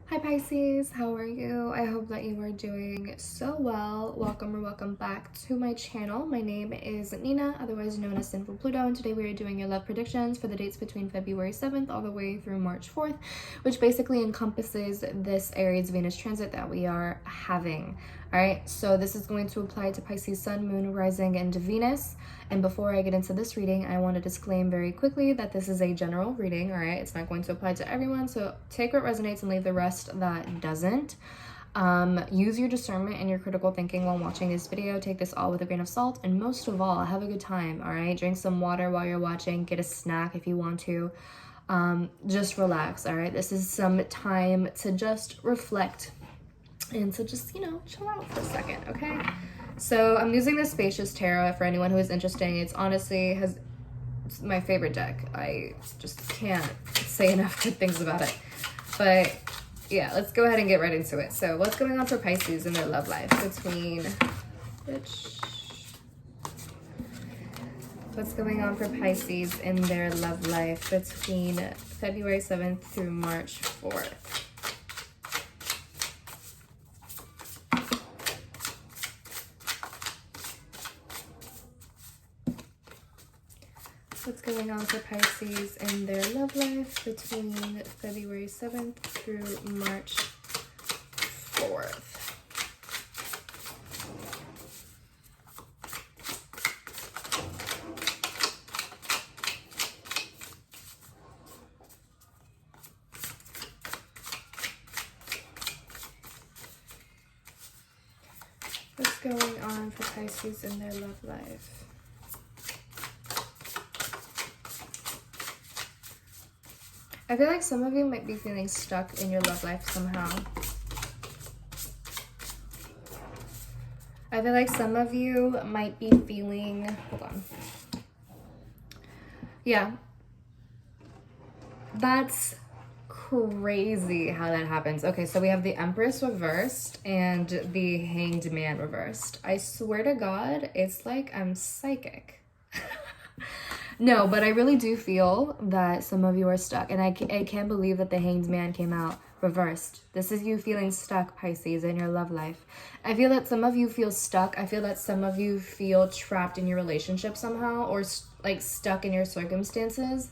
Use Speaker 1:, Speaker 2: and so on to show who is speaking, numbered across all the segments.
Speaker 1: Hi Pisces, how are you? I hope that you are doing so well. Welcome or welcome back to my channel. My name is Nina, otherwise known as Sinfulpluto, and today we are doing your love predictions for the dates between February 7th all the way through March 4th, which basically encompasses this Aries Venus transit that we are having. Alright, so this is going to apply to Pisces Sun, Moon, Rising, and Venus. And before I get into this reading, I want to disclaim very quickly that this is a general reading, alright? It's not going to apply to everyone, so take what resonates and leave the rest that doesn't. Use your discernment and your critical thinking while watching this video. Take this all with a grain of salt, and most of all, have a good time, alright? Drink some water while you're watching, get a snack if you want to. Just relax, alright? This is some time to just reflect and to just, chill out for a second, okay? So I'm using the Spacious Tarot for anyone who is interested. It's honestly it's my favorite deck. I just can't say enough good things about it. But yeah, let's go ahead and get right into it. So what's going on for Pisces in their love life between, what's going on for Pisces in their love life between February 7th through March 4th? What's going on for Pisces in their love life between February 7th through March 4th? What's going on for Pisces in their love life? I feel like some of you might be feeling stuck in your love life somehow. I feel like some of you might be feeling, hold on. Yeah. That's crazy how that happens. Okay, so we have the Empress reversed and the Hanged Man reversed. I swear to God, it's like I'm psychic. No, but I really do feel that some of you are stuck. And I can't believe that the Hanged Man came out reversed. This is you feeling stuck, Pisces, in your love life. I feel that some of you feel stuck. I feel that some of you feel trapped in your relationship somehow, or like stuck in your circumstances.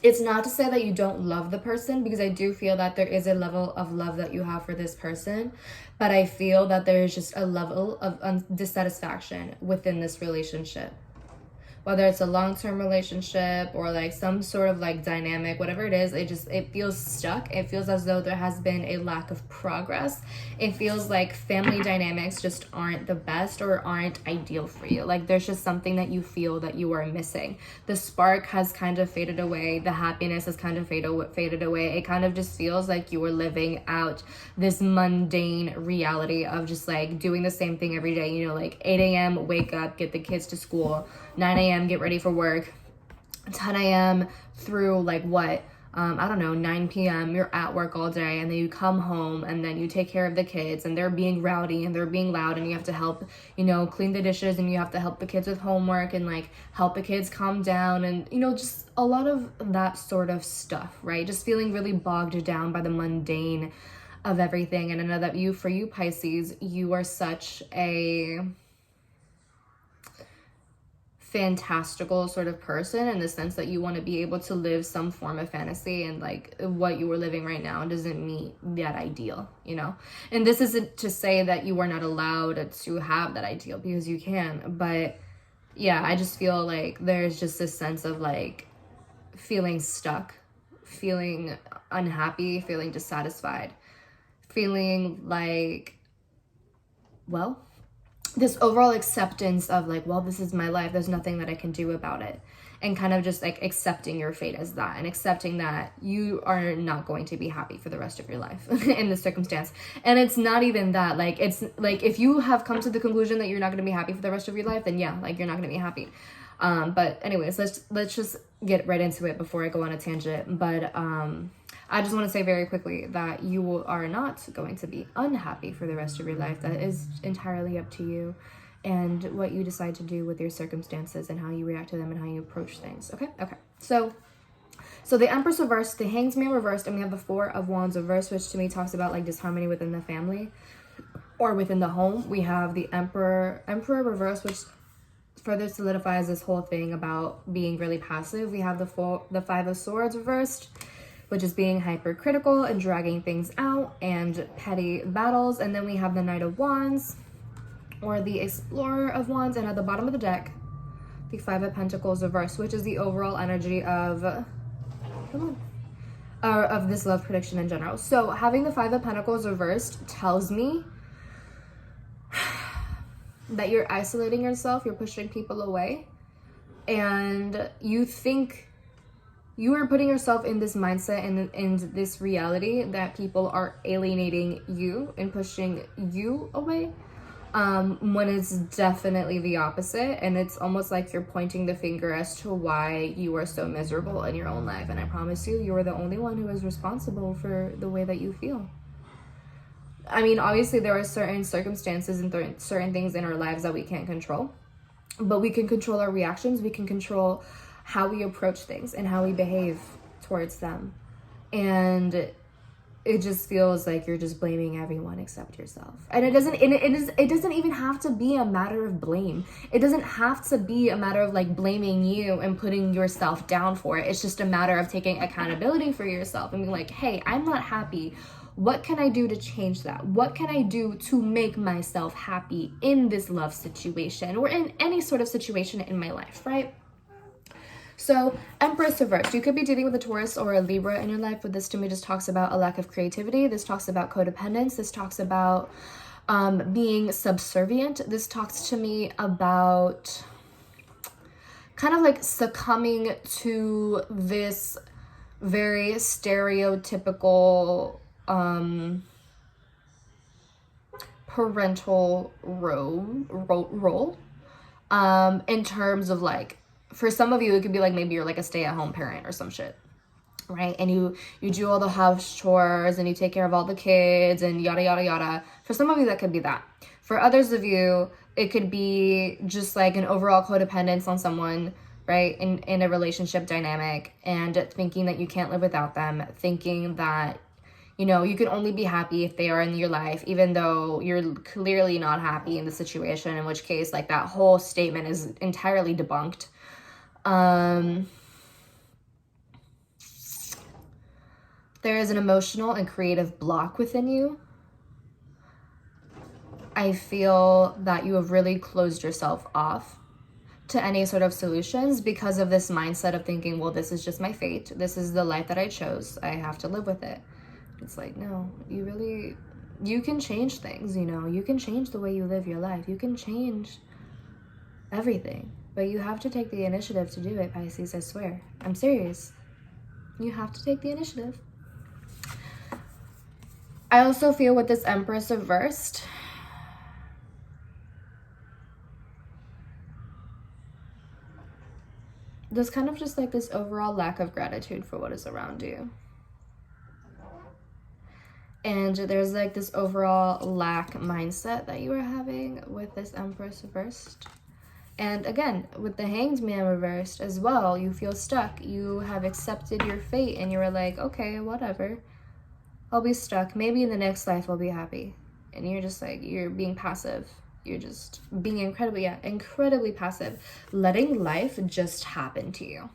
Speaker 1: It's not to say that you don't love the person, because I do feel that there is a level of love that you have for this person, but I feel that there is just a level of dissatisfaction within this relationship. Whether it's a long-term relationship or like some sort of like dynamic, whatever it is, it feels stuck. It feels as though there has been a lack of progress. It feels like family dynamics just aren't the best or aren't ideal for you. Like there's just something that you feel that you are missing. The spark has kind of faded away. The happiness has kind of faded away. It kind of just feels like you are living out this mundane reality of just like doing the same thing every day. Like 8 a.m., wake up, get the kids to school, 9 a.m., get ready for work, 10 a.m. through like what? I don't know, 9 p.m. you're at work all day, and then you come home and then you take care of the kids, and they're being rowdy and they're being loud, and you have to help, clean the dishes, and you have to help the kids with homework and like help the kids calm down, and just a lot of that sort of stuff, right? Just feeling really bogged down by the mundane of everything. And I know that for you Pisces, you are such a fantastical sort of person in the sense that you want to be able to live some form of fantasy, and like what you are living right now doesn't meet that ideal, and this isn't to say that you are not allowed to have that ideal, because you can, but yeah, I just feel like there's just this sense of like feeling stuck, feeling unhappy, feeling dissatisfied, feeling like, well, this overall acceptance of like, well, this is my life, there's nothing that I can do about it, and kind of just like accepting your fate as that, and accepting that you are not going to be happy for the rest of your life in this circumstance. And it's not even that, like, it's like if you have come to the conclusion that you're not going to be happy for the rest of your life, then yeah, like you're not going to be happy. But anyways, let's just get right into it before I go on a tangent. But I just want to say very quickly that you are not going to be unhappy for the rest of your life. That is entirely up to you and what you decide to do with your circumstances and how you react to them and how you approach things. Okay. So So the Empress reversed, the Hanged Man reversed, and we have the Four of Wands reversed, which to me talks about like disharmony within the family or within the home. We have the Emperor reversed, which further solidifies this whole thing about being really passive. We have the Five of Swords reversed, which is being hypercritical and dragging things out and petty battles. And then we have the Knight of Wands, or the Explorer of Wands, and at the bottom of the deck, the Five of Pentacles reversed, which is the overall energy of this love prediction in general. So having the Five of Pentacles reversed tells me that you're isolating yourself, you're pushing people away, and you think you are putting yourself in this mindset and in this reality that people are alienating you and pushing you away, when it's definitely the opposite. And it's almost like you're pointing the finger as to why you are so miserable in your own life. And I promise you, you are the only one who is responsible for the way that you feel. I mean, obviously there are certain circumstances and certain things in our lives that we can't control, but we can control our reactions. We can control how we approach things and how we behave towards them. And it just feels like you're just blaming everyone except yourself. And it doesn't even have to be a matter of blame. It doesn't have to be a matter of like blaming you and putting yourself down for it. It's just a matter of taking accountability for yourself and being like, hey, I'm not happy. What can I do to change that? What can I do to make myself happy in this love situation or in any sort of situation in my life, right? So Empress reversed. You could be dealing with a Taurus or a Libra in your life, but this to me just talks about a lack of creativity. This talks about codependence. This talks about being subservient. This talks to me about kind of like succumbing to this very stereotypical parental role in terms of like, for some of you, it could be like maybe you're like a stay-at-home parent or some shit, right? And you do all the house chores and you take care of all the kids and yada, yada, yada. For some of you, that could be that. For others of you, it could be just like an overall codependence on someone, right? In a relationship dynamic, and thinking that you can't live without them, thinking that, you know, you can only be happy if they are in your life, even though you're clearly not happy in the situation, in which case, like, that whole statement is entirely debunked. There is an emotional and creative block within you. I feel that you have really closed yourself off to any sort of solutions because of this mindset of thinking, well, this is just my fate. This is the life that I chose. I have to live with it. It's like, no, you can change things, you know. You can change the way you live your life. You can change everything. But you have to take the initiative to do it, Pisces, I swear. I'm serious. You have to take the initiative. I also feel with this Empress reversed, there's kind of just like this overall lack of gratitude for what is around you. And there's like this overall lack mindset that you are having with this Empress reversed. And again, with the Hanged Man reversed as well, you feel stuck. You have accepted your fate and you were like, okay, whatever. I'll be stuck. Maybe in the next life I'll be happy. And you're just like, you're being passive. You're just being incredibly passive. Letting life just happen to you.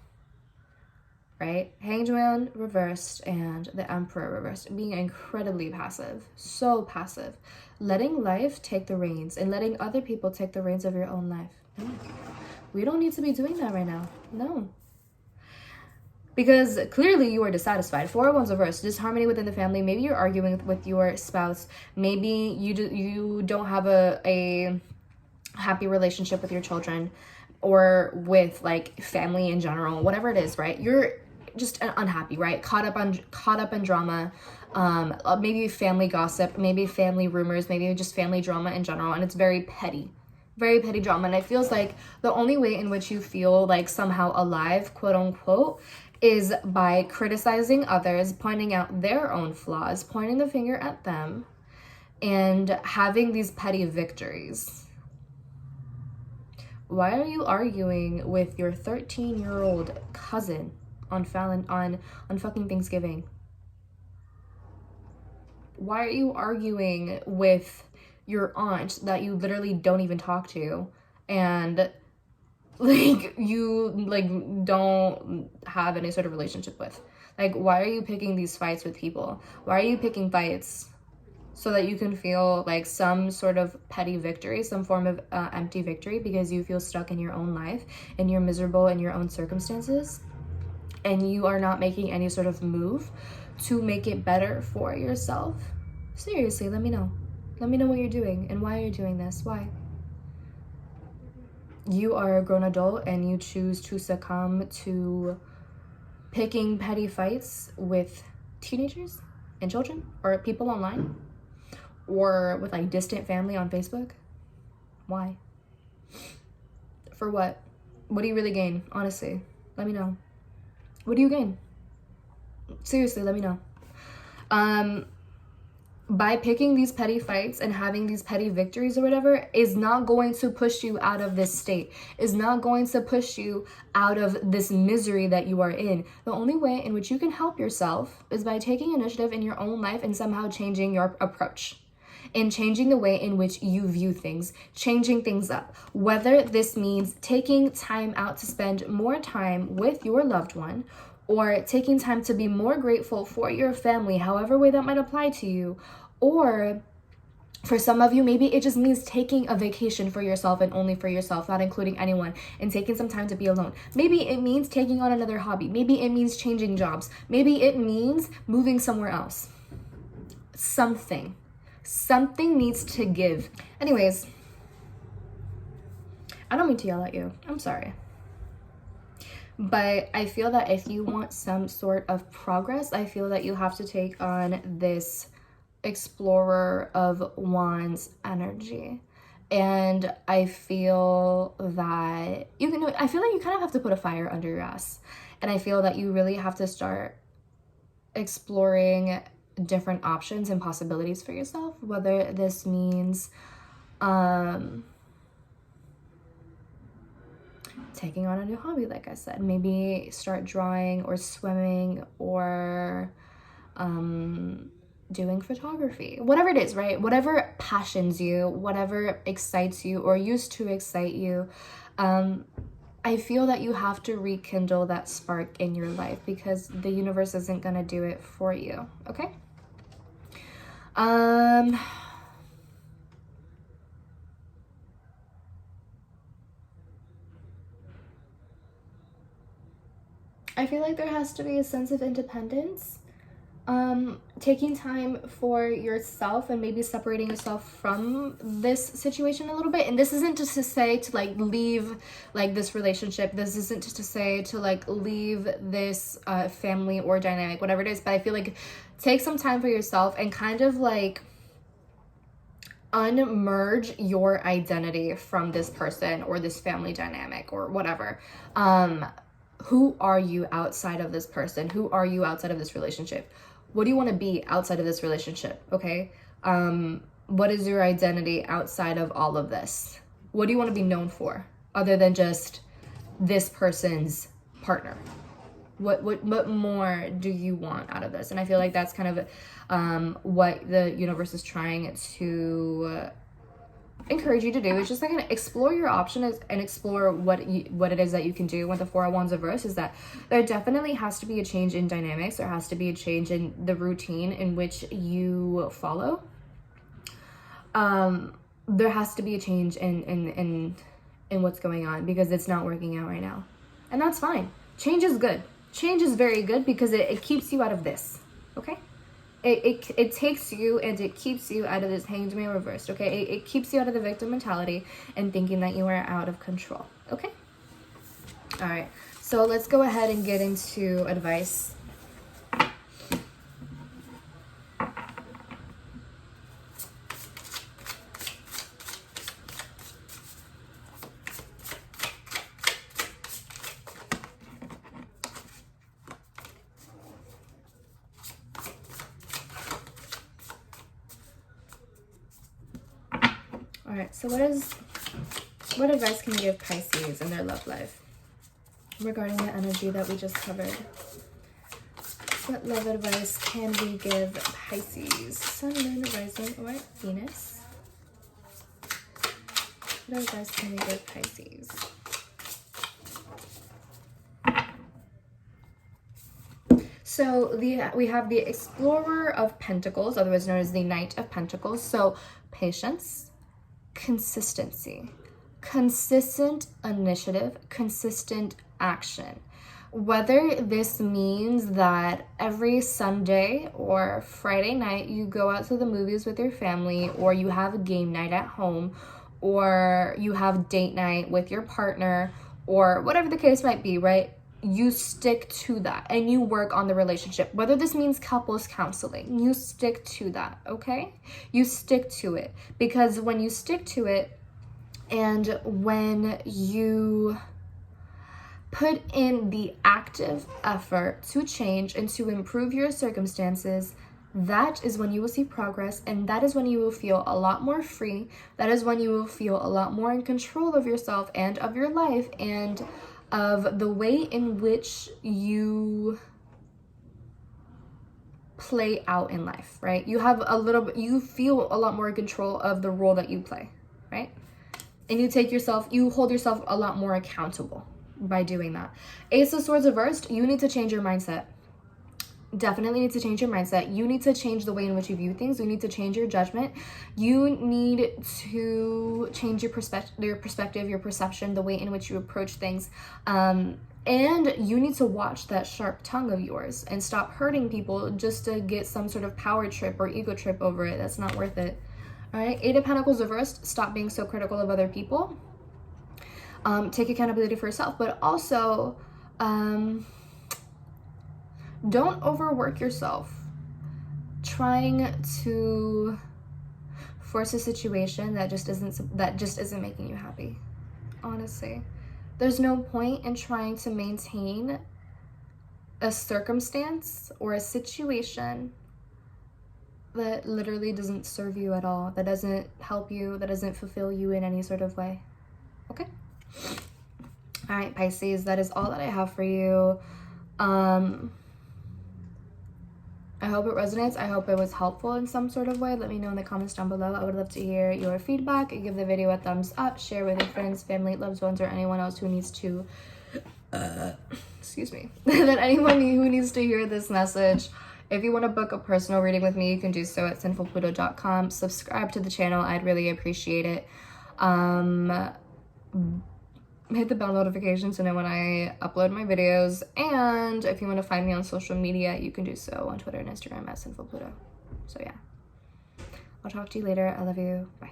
Speaker 1: Right? Hanged Man reversed and the Emperor reversed. Being incredibly passive. So passive. Letting life take the reins and letting other people take the reins of your own life. No. We don't need to be doing that right now. No. Because clearly you are dissatisfied. Four of Wands reversed. Disharmony within the family. Maybe you're arguing with your spouse. Maybe you don't have a happy relationship with your children or with like family in general. Whatever it is, right? You're just unhappy, right? Caught up in drama. Maybe family gossip. Maybe family rumors. Maybe just family drama in general. And it's very petty. Very petty drama. And it feels like the only way in which you feel like somehow alive, quote unquote, is by criticizing others, pointing out their own flaws, pointing the finger at them, and having these petty victories. Why are you arguing with your 13-year-old cousin on fucking Thanksgiving? Why are you arguing with your aunt that you literally don't even talk to, and like you like don't have any sort of relationship with? Like, why are you picking these fights with people? Why are you picking fights so that you can feel like some sort of petty victory, some form of empty victory, because you feel stuck in your own life and you're miserable in your own circumstances, and you are not making any sort of move to make it better for yourself? Seriously, let me know. Let me know what you're doing and why you're doing this. Why? You are a grown adult and you choose to succumb to picking petty fights with teenagers and children, or people online, or with like distant family on Facebook. Why? For what? What do you really gain? Honestly, let me know. What do you gain? Seriously, let me know. By picking these petty fights and having these petty victories or whatever is not going to push you out of this state, is not going to push you out of this misery that you are in. The only way in which you can help yourself is by taking initiative in your own life and somehow changing your approach, and changing the way in which you view things, changing things up. Whether this means taking time out to spend more time with your loved one, or taking time to be more grateful for your family, however way that might apply to you. Or for some of you, maybe it just means taking a vacation for yourself and only for yourself, not including anyone, and taking some time to be alone. Maybe it means taking on another hobby. Maybe it means changing jobs. Maybe it means moving somewhere else. Something needs to give. Anyways, I don't mean to yell at you. I'm sorry. But I feel that if you want some sort of progress, I feel that you have to take on this explorer of wands energy. And I feel that I feel like you kind of have to put a fire under your ass. And I feel that you really have to start exploring different options and possibilities for yourself, whether this means taking on a new hobby, like I said. Maybe start drawing or swimming or doing photography. Whatever it is, right? Whatever passions you, whatever excites you or used to excite you. I feel that you have to rekindle that spark in your life, because the universe isn't going to do it for you, okay? I feel like there has to be a sense of independence. Taking time for yourself and maybe separating yourself from this situation a little bit. And this isn't just to say to like leave like this relationship. This isn't just to say to like leave this family or dynamic, whatever it is. But I feel like take some time for yourself and kind of like unmerge your identity from this person or this family dynamic or whatever. Who are you outside of this person? Who are you outside of this relationship? What do you want to be outside of this relationship? Okay. What is your identity outside of all of this? What do you want to be known for other than just this person's partner? What more do you want out of this? And I feel like that's kind of what the universe is trying to encourage you to do. Is just like explore your options and explore what it is that you can do with the Four of Wands reverse. Is that there definitely has to be a change in dynamics. There has to be a change in the routine in which you follow. There has to be a change in what's going on, because it's not working out right now, and that's fine. Change is good. Change is very good, because it keeps you out of this, okay? It takes you and it keeps you out of this Hanged Man reversed, okay? It keeps you out of the victim mentality and thinking that you are out of control, okay? All right, so let's go ahead and get into advice. All right, so what advice can you give Pisces in their love life? regarding the energy that we just covered. What love advice can we give Pisces? Sun, Moon, Rising, or Venus? What advice can we give Pisces? So we have the Explorer of Pentacles, otherwise known as the Knight of Pentacles. So patience, consistency, consistent initiative, consistent action. Whether this means that every Sunday or Friday night you go out to the movies with your family, or you have a game night at home, or you have date night with your partner, or whatever the case might be, right? You stick to that and you work on the relationship. Whether this means couples counseling, you stick to that, okay? You stick to it, because when you stick to it and when you put in the active effort to change and to improve your circumstances, that is when you will see progress, and that is when you will feel a lot more free. That is when you will feel a lot more in control of yourself and of your life and of the way in which you play out in life, right? You have a little bit, you feel a lot more in control of the role that you play, right? And you hold yourself a lot more accountable by doing that. Ace of Swords reversed, you need to change your mindset. Definitely need to change your mindset. You need to change the way in which you view things. You need to change your judgment. You need to change your perspective, your perception, the way in which you approach things. And you need to watch that sharp tongue of yours and stop hurting people just to get some sort of power trip or ego trip over it. That's not worth it. All right. 8 of Pentacles reversed. Stop being so critical of other people. Take accountability for yourself, but also don't overwork yourself trying to force a situation that just isn't making you happy. Honestly, there's no point in trying to maintain a circumstance or a situation that literally doesn't serve you at all, that doesn't help you, that doesn't fulfill you in any sort of way. Okay. All right, Pisces, that is all that I have for you. I hope it resonates. I hope it was helpful in some sort of way. Let me know in the comments down below. I would love to hear your feedback. Give the video a thumbs up. Share with your friends, family, loved ones, or anyone else who needs to, excuse me, that anyone who needs to hear this message. If you want to book a personal reading with me, you can do so at sinfulpluto.com. Subscribe to the channel. I'd really appreciate it. Hit the bell notification to know when I upload my videos. And if you want to find me on social media, you can do so on Twitter and Instagram at Sinfulpluto. So yeah, I'll talk to you later. I love you. Bye.